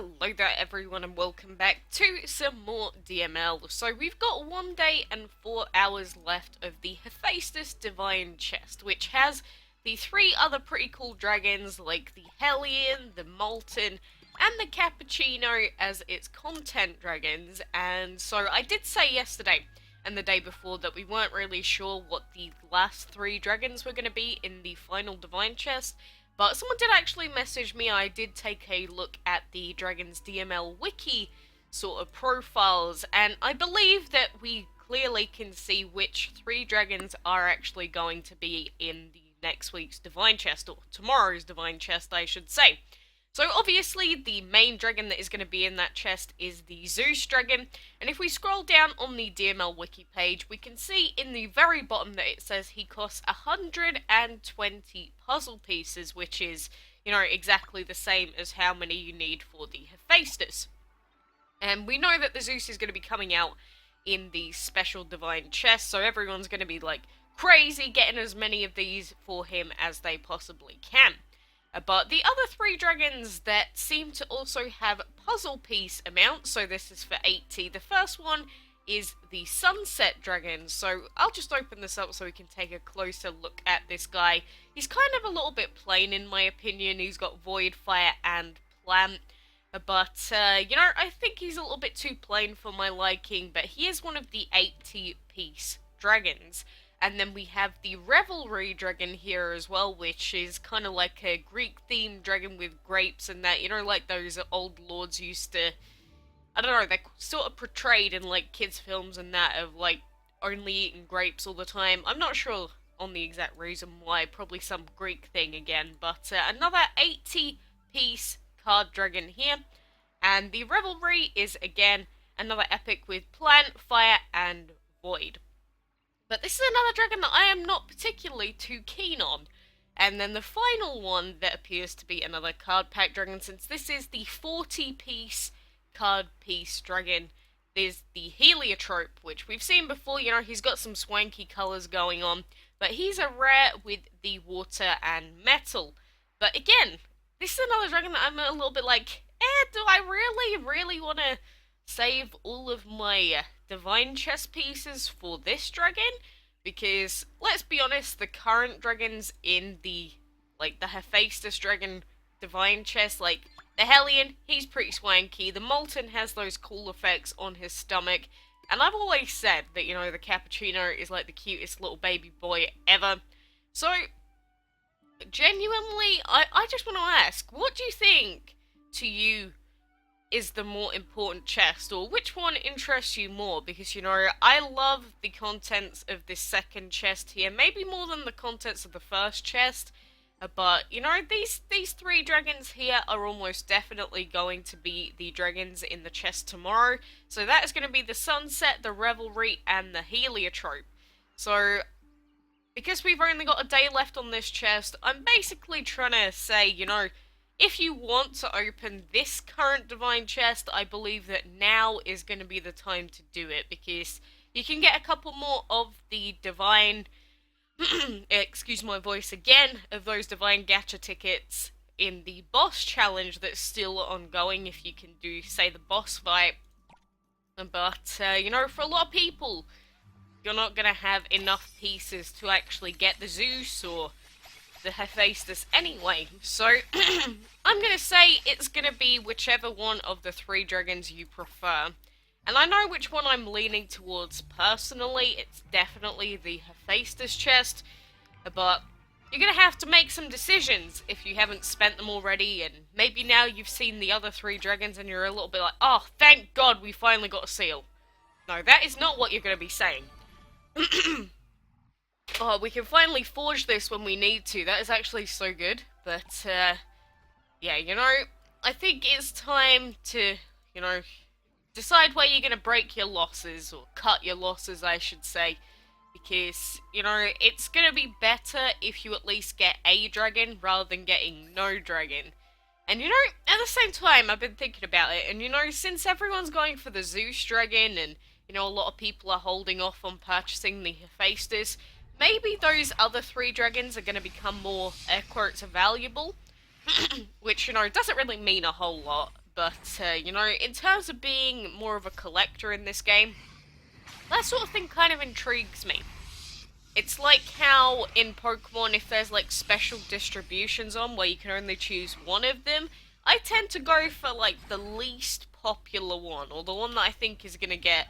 Hello there everyone and welcome back to some more DML. So we've got 1 day and 4 hours left of the Hephaestus Divine Chest, which has the 3 other pretty cool dragons like the Hellion, the Molten, and the Cappuccino as its content dragons. And so I did say yesterday and the day before that we weren't really sure what the last 3 dragons were going to be in the final Divine Chest. But someone did actually message me. I did take a look at the Dragon's DML wiki sort of profiles, and I believe that we clearly can see which 3 dragons are actually going to be in the next week's Divine Chest, or tomorrow's Divine Chest, I should say. So obviously the main dragon that is going to be in that chest is the ZEUS Dragon, and if we scroll down on the DML wiki page, we can see in the very bottom that it says he costs 120 puzzle pieces, which is, you know, exactly the same as how many you need for the Hephaestus. And we know that the ZEUS is going to be coming out in the special Divine Chest, so everyone's going to be like crazy getting as many of these for him as they possibly can. But the other 3 dragons that seem to also have puzzle piece amounts, so this is for 80. The first one is the Sunset Dragon, so I'll just open this up so we can take a closer look at this guy. He's kind of a little bit plain in my opinion. He's got Void, Fire, and Plant. But, you know, I think he's a little bit too plain for my liking, but he is one of the 80-piece dragons. And then we have the Revelry Dragon here as well, which is kind of like a Greek-themed dragon with grapes and that, you know, like those old lords used to, I don't know, they're sort of portrayed in, like, kids' films and that, of, like, only eating grapes all the time. I'm not sure on the exact reason why, probably some Greek thing again, but another 80-piece card dragon here. And the Revelry is, again, another epic with Plant, Fire, and Void. But this is another dragon that I am not particularly too keen on. And then the final one that appears to be another card pack dragon, since this is the 40-piece card piece dragon, is the Heliotrope, which we've seen before. You know, he's got some swanky colours going on, but he's a rare with the water and metal. But again, this is another dragon that I'm a little bit like, do I really want to save all of my Divine Chest pieces for this dragon? Because, let's be honest, the current dragons in the, like, the Hephaestus Dragon Divine Chest, like, the Hellion, he's pretty swanky, the Molten has those cool effects on his stomach, and I've always said that, you know, the Cappuccino is, like, the cutest little baby boy ever. So, genuinely, I just want to ask, what do you think, to you, is the more important chest, or which one interests you more? Because, you know, I love the contents of this second chest here, maybe more than the contents of the first chest, but, you know, these 3 dragons here are almost definitely going to be the dragons in the chest tomorrow. So that is going to be the Sunset, the Revelry, and the Heliotrope. So, because we've only got a day left on this chest, I'm basically trying to say, you know, if you want to open this current Divine Chest, I believe that now is going to be the time to do it, because you can get a couple more of the Divine, excuse my voice again, of those Divine Gacha tickets in the boss challenge that's still ongoing, if you can do, say, the boss fight. But, you know, for a lot of people, you're not going to have enough pieces to actually get the ZEUS or the Hephaestus anyway, so I'm going to say it's going to be whichever one of the 3 dragons you prefer. And I know which one I'm leaning towards personally. It's definitely the Hephaestus chest, but you're going to have to make some decisions if you haven't spent them already, and maybe now you've seen the other 3 dragons and you're a little bit like, oh, thank God we finally got a seal. No, that is not what you're going to be saying. Oh, we can finally forge this when we need to. That is actually so good. But, yeah, you know, I think it's time to, you know, decide where you're going to break your losses, or cut your losses, I should say. Because, you know, it's going to be better if you at least get a dragon rather than getting no dragon. And, you know, at the same time, I've been thinking about it, and, you know, since everyone's going for the ZEUS Dragon, and, you know, a lot of people are holding off on purchasing the Hephaestus, maybe those other 3 dragons are going to become more, air quotes, valuable. Which, you know, doesn't really mean a whole lot. But, you know, in terms of being more of a collector in this game, that sort of thing kind of intrigues me. It's like how in Pokemon, if there's like special distributions on where you can only choose one of them, I tend to go for like the least popular one, or the one that I think is gonna get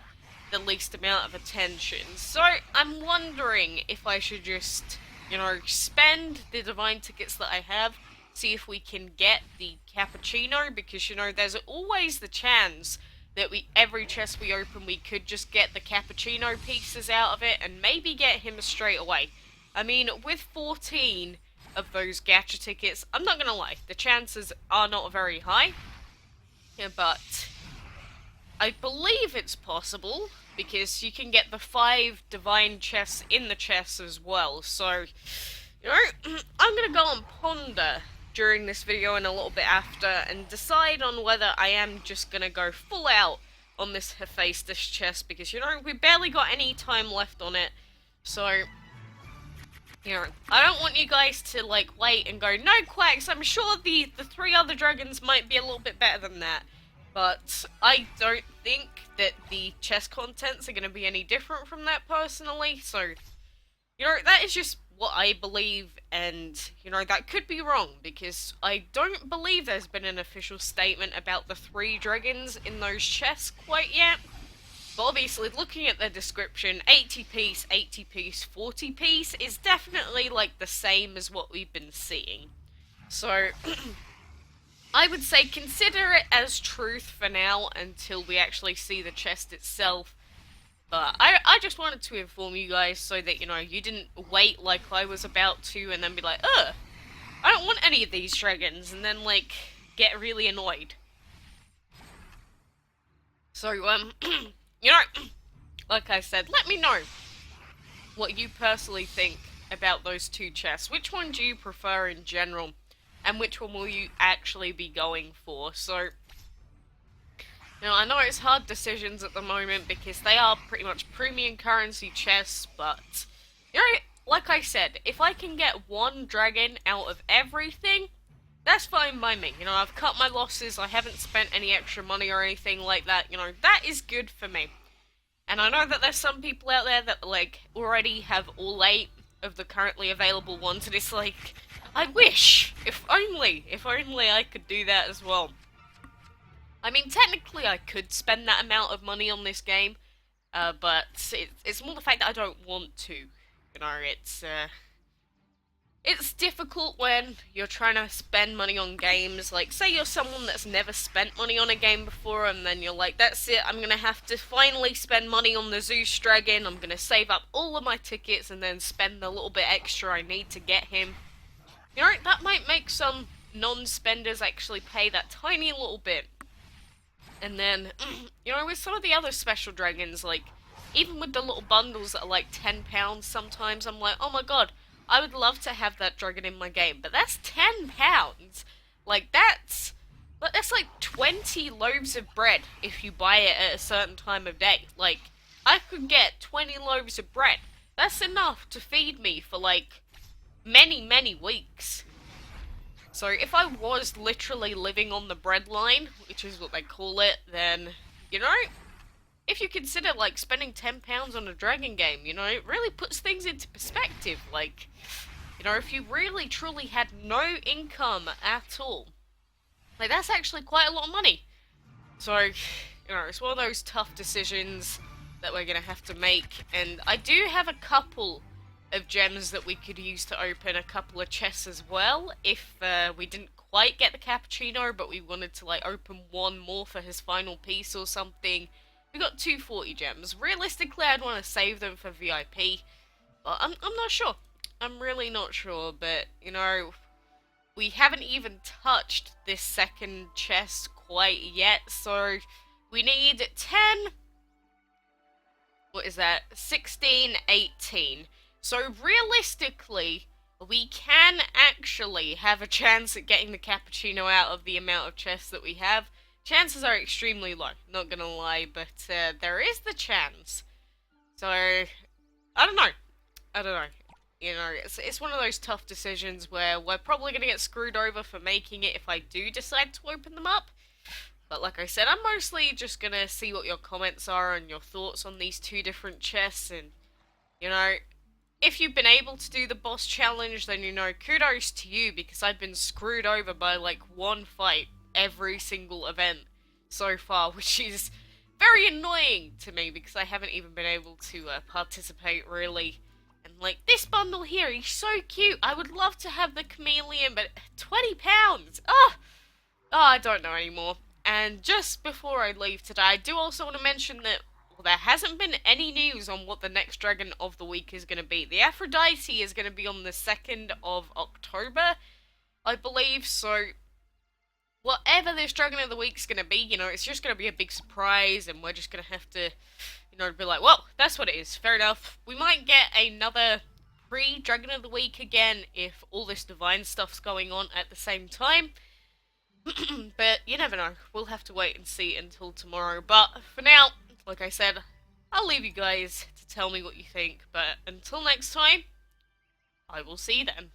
the least amount of attention. So I'm wondering if I should just, you know, spend the divine tickets that I have, see if we can get the cappuccino, because you know there's always the chance that every chest we open we could just get the cappuccino pieces out of it and maybe get him straight away. I mean, with 14 of those gacha tickets, I'm not gonna lie, the chances are not very high, yeah, but I believe it's possible because you can get the 5 divine chests in the chests as well. So, you know, I'm gonna go and ponder during this video and a little bit after and decide on whether I am just gonna go full out on this Hephaestus chest, because, you know, we barely got any time left on it. So, you know, I don't want you guys to, like, wait and go, no, Quacks, I'm sure the 3 other dragons might be a little bit better than that. But I don't think that the chest contents are going to be any different from that, personally. So, you know, that is just what I believe, and, you know, that could be wrong, because I don't believe there's been an official statement about the 3 dragons in those chests quite yet. But obviously, looking at the description, 80 piece, 80 piece, 40 piece is definitely, like, the same as what we've been seeing. So, I would say consider it as truth for now until we actually see the chest itself. But I just wanted to inform you guys so that, you know, you didn't wait like I was about to and then be like, ugh, I don't want any of these dragons, and then, like, get really annoyed. So, you know, like I said, let me know what you personally think about those 2 chests. Which one do you prefer in general? And which one will you actually be going for? So, you know, I know it's hard decisions at the moment because they are pretty much premium currency chests, but, you know, like I said, if I can get 1 dragon out of everything, that's fine by me. You know, I've cut my losses, I haven't spent any extra money or anything like that, you know, that is good for me. And I know that there's some people out there that, like, already have all 8 of the currently available ones, and it's like, I wish, if only I could do that as well. I mean, technically I could spend that amount of money on this game, but it's more the fact that I don't want to. You know, it's difficult when you're trying to spend money on games. Like, say you're someone that's never spent money on a game before, and then you're like, that's it, I'm gonna have to finally spend money on the ZEUS Dragon, I'm gonna save up all of my tickets and then spend the little bit extra I need to get him. You know, that might make some non-spenders actually pay that tiny little bit. And then, you know, with some of the other special dragons, like, even with the little bundles that are like £10 sometimes, I'm like, oh my god, I would love to have that dragon in my game, but that's £10! Like, that's like 20 loaves of bread if you buy it at a certain time of day. Like, I could get 20 loaves of bread. That's enough to feed me for, like, many, many weeks. So if I was literally living on the breadline, which is what they call it, then, you know, if you consider, like, spending £10 on a dragon game, you know, it really puts things into perspective. Like, you know, if you really truly had no income at all, like, that's actually quite a lot of money. So, you know, it's one of those tough decisions that we're gonna have to make, and I do have a couple of gems that we could use to open a couple of chests as well, if we didn't quite get the cappuccino, but we wanted to, like, open 1 more for his final piece or something. We got 240 gems. Realistically, I'd want to save them for VIP, but I'm not sure. I'm really not sure, but, you know, we haven't even touched this second chest quite yet, so we need 10, what is that, 16, 18. So realistically, we can actually have a chance at getting the cappuccino out of the amount of chests that we have. Chances are extremely low, not gonna lie, but there is the chance. So, I don't know. You know, it's one of those tough decisions where we're probably gonna get screwed over for making it if I do decide to open them up. But like I said, I'm mostly just gonna see what your comments are and your thoughts on these two different chests, and you know, if you've been able to do the boss challenge, then you know, kudos to you, because I've been screwed over by like one fight every single event so far, which is very annoying to me because I haven't even been able to participate really. And like this bundle here, he's so cute. I would love to have the chameleon, but £20. Oh, I don't know anymore. And just before I leave today, I do also want to mention that there hasn't been any news on what the next Dragon of the Week is going to be. The Aphrodite is going to be on the 2nd of October, I believe, so whatever this Dragon of the Week's going to be, you know, it's just going to be a big surprise, and we're just going to have to, you know, be like, well, that's what it is, fair enough. We might get another pre-Dragon of the Week again if all this divine stuff's going on at the same time. But you never know. We'll have to wait and see until tomorrow. But for now, like I said, I'll leave you guys to tell me what you think. But until next time, I will see you then.